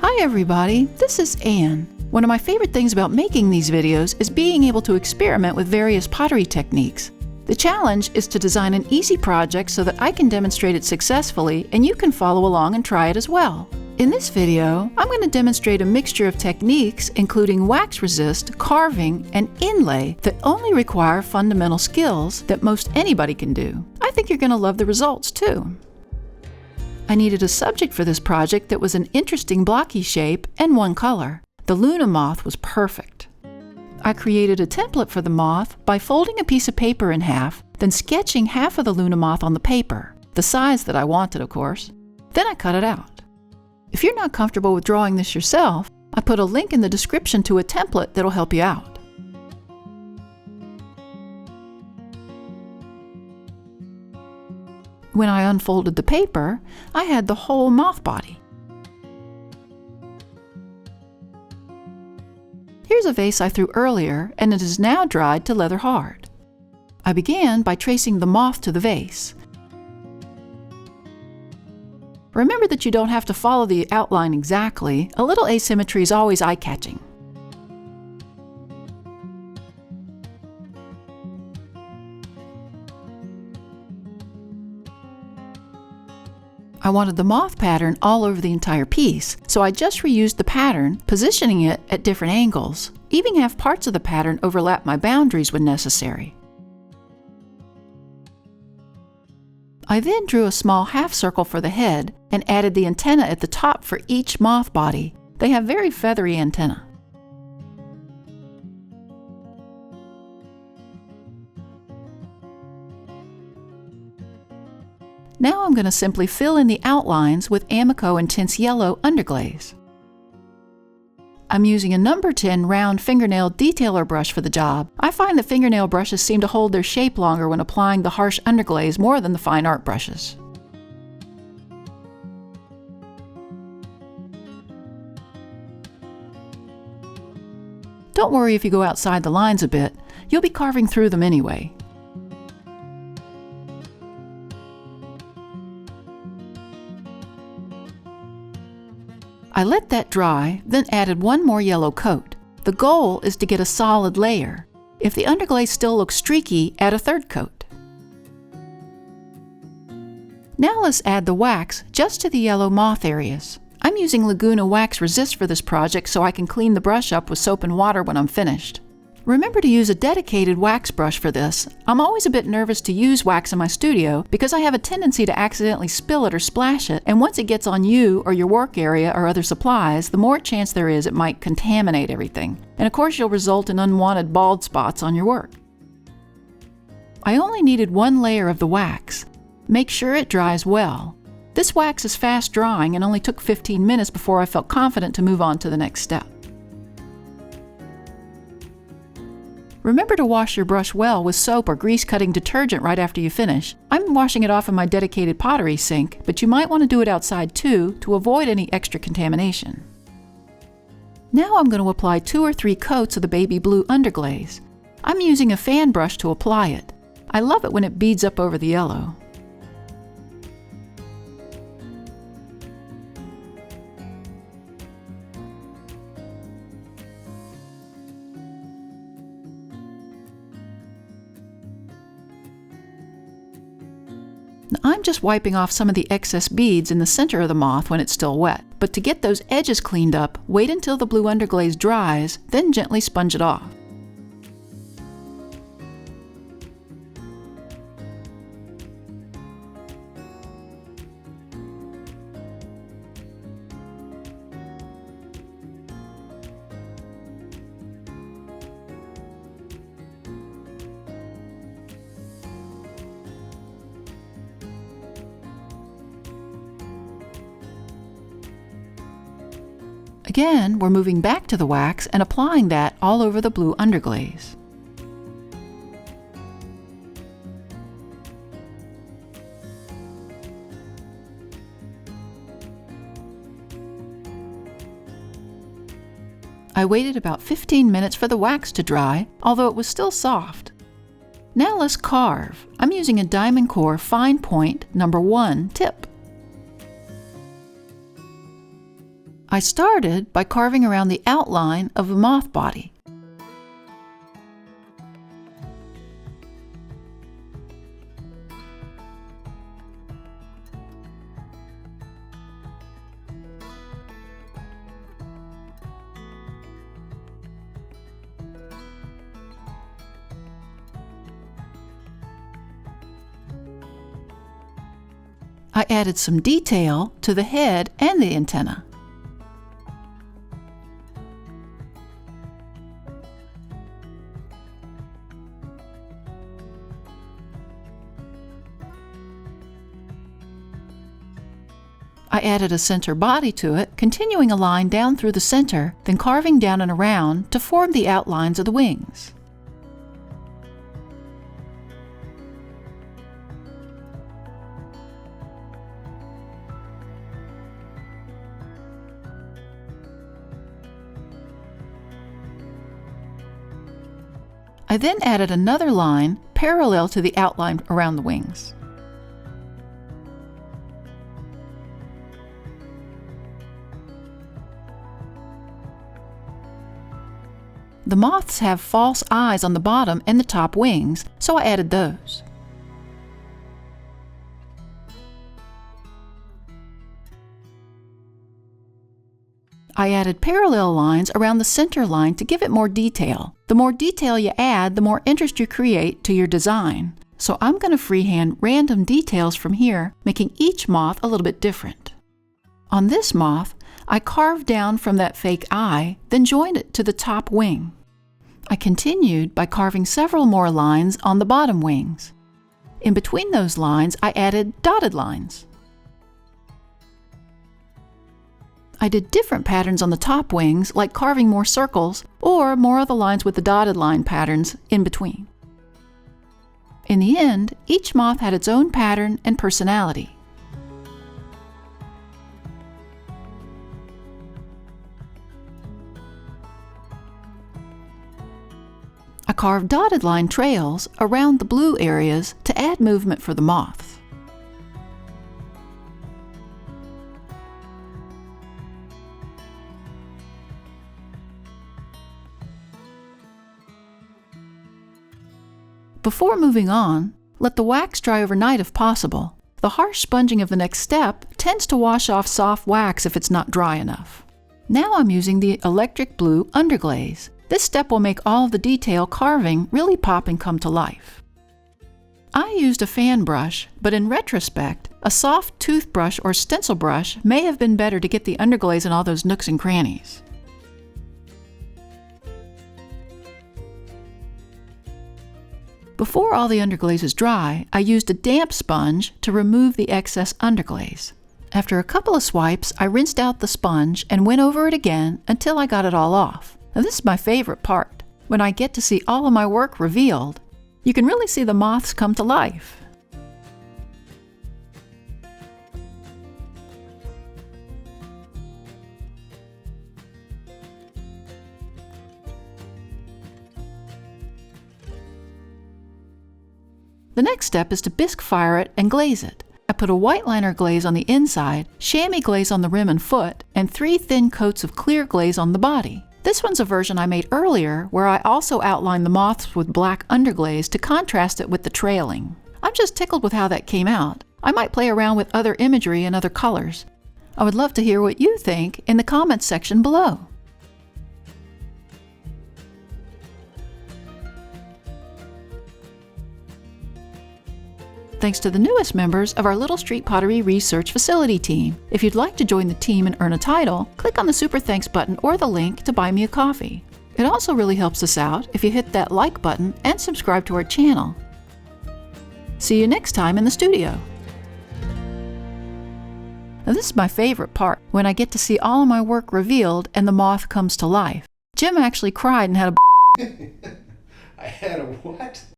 Hi everybody, this is Anne. One of my favorite things about making these videos is being able to experiment with various pottery techniques. The challenge is to design an easy project so that I can demonstrate it successfully and you can follow along and try it as well. In this video, I'm going to demonstrate a mixture of techniques including wax resist, carving, and inlay that only require fundamental skills that most anybody can do. I think you're going to love the results too. I needed a subject for this project that was an interesting blocky shape and one color. The Luna Moth was perfect. I created a template for the moth by folding a piece of paper in half, then sketching half of the Luna Moth on the paper, the size that I wanted, of course. Then I cut it out. If you're not comfortable with drawing this yourself, I put a link in the description to a template that'll help you out. When I unfolded the paper, I had the whole moth body. Here's a vase I threw earlier, and it is now dried to leather hard. I began by tracing the moth to the vase. Remember that you don't have to follow the outline exactly. A little asymmetry is always eye-catching. I wanted the moth pattern all over the entire piece, so I just reused the pattern, positioning it at different angles, even have parts of the pattern overlap my boundaries when necessary. I then drew a small half circle for the head and added the antenna at the top for each moth body. They have very feathery antennae. Now I'm going to simply fill in the outlines with Amico Intense Yellow underglaze. I'm using a number 10 round fingernail detailer brush for the job. I find that fingernail brushes seem to hold their shape longer when applying the harsh underglaze more than the fine art brushes. Don't worry if you go outside the lines a bit, you'll be carving through them anyway. I let that dry, then added one more yellow coat. The goal is to get a solid layer. If the underglaze still looks streaky, add a third coat. Now let's add the wax just to the yellow moth areas. I'm using Laguna Wax Resist for this project so I can clean the brush up with soap and water when I'm finished. Remember to use a dedicated wax brush for this. I'm always a bit nervous to use wax in my studio because I have a tendency to accidentally spill it or splash it, and once it gets on you or your work area or other supplies, the more chance there is it might contaminate everything. And of course you'll result in unwanted bald spots on your work. I only needed one layer of the wax. Make sure it dries well. This wax is fast drying and only took 15 minutes before I felt confident to move on to the next step. Remember to wash your brush well with soap or grease-cutting detergent right after you finish. I'm washing it off in my dedicated pottery sink, but you might want to do it outside too to avoid any extra contamination. Now I'm going to apply 2 or 3 coats of the baby blue underglaze. I'm using a fan brush to apply it. I love it when it beads up over the yellow. I'm just wiping off some of the excess beads in the center of the moth when it's still wet. But to get those edges cleaned up, wait until the blue underglaze dries, then gently sponge it off. Again, we're moving back to the wax and applying that all over the blue underglaze. I waited about 15 minutes for the wax to dry, although it was still soft. Now let's carve. I'm using a diamond core fine point number 1 tip. I started by carving around the outline of the moth body. I added some detail to the head and the antenna. I added a center body to it, continuing a line down through the center, then carving down and around to form the outlines of the wings. I then added another line parallel to the outline around the wings. The moths have false eyes on the bottom and the top wings, so I added those. I added parallel lines around the center line to give it more detail. The more detail you add, the more interest you create to your design. So I'm going to freehand random details from here, making each moth a little bit different. On this moth, I carved down from that fake eye, then joined it to the top wing. I continued by carving several more lines on the bottom wings. In between those lines, I added dotted lines. I did different patterns on the top wings, like carving more circles, or more of the lines with the dotted line patterns in between. In the end, each moth had its own pattern and personality. I carved dotted line trails around the blue areas to add movement for the moths. Before moving on, let the wax dry overnight if possible. The harsh sponging of the next step tends to wash off soft wax if it's not dry enough. Now I'm using the electric blue underglaze. This step will make all of the detail carving really pop and come to life. I used a fan brush, but in retrospect, a soft toothbrush or stencil brush may have been better to get the underglaze in all those nooks and crannies. Before all the underglaze is dry, I used a damp sponge to remove the excess underglaze. After a couple of swipes, I rinsed out the sponge and went over it again until I got it all off. Now this is my favorite part. When I get to see all of my work revealed, you can really see the moths come to life. The next step is to bisque fire it and glaze it. I put a white liner glaze on the inside, chamois glaze on the rim and foot, and 3 thin coats of clear glaze on the body. This one's a version I made earlier where I also outlined the moths with black underglaze to contrast it with the trailing. I'm just tickled with how that came out. I might play around with other imagery and other colors. I would love to hear what you think in the comments section below. Thanks to the newest members of our Little Street Pottery Research Facility team. If you'd like to join the team and earn a title, click on the Super Thanks button or the link to buy me a coffee. It also really helps us out if you hit that like button and subscribe to our channel. See you next time in the studio. Now this is my favorite part, when I get to see all of my work revealed and the moth comes to life. Jim actually cried and had a I had a what?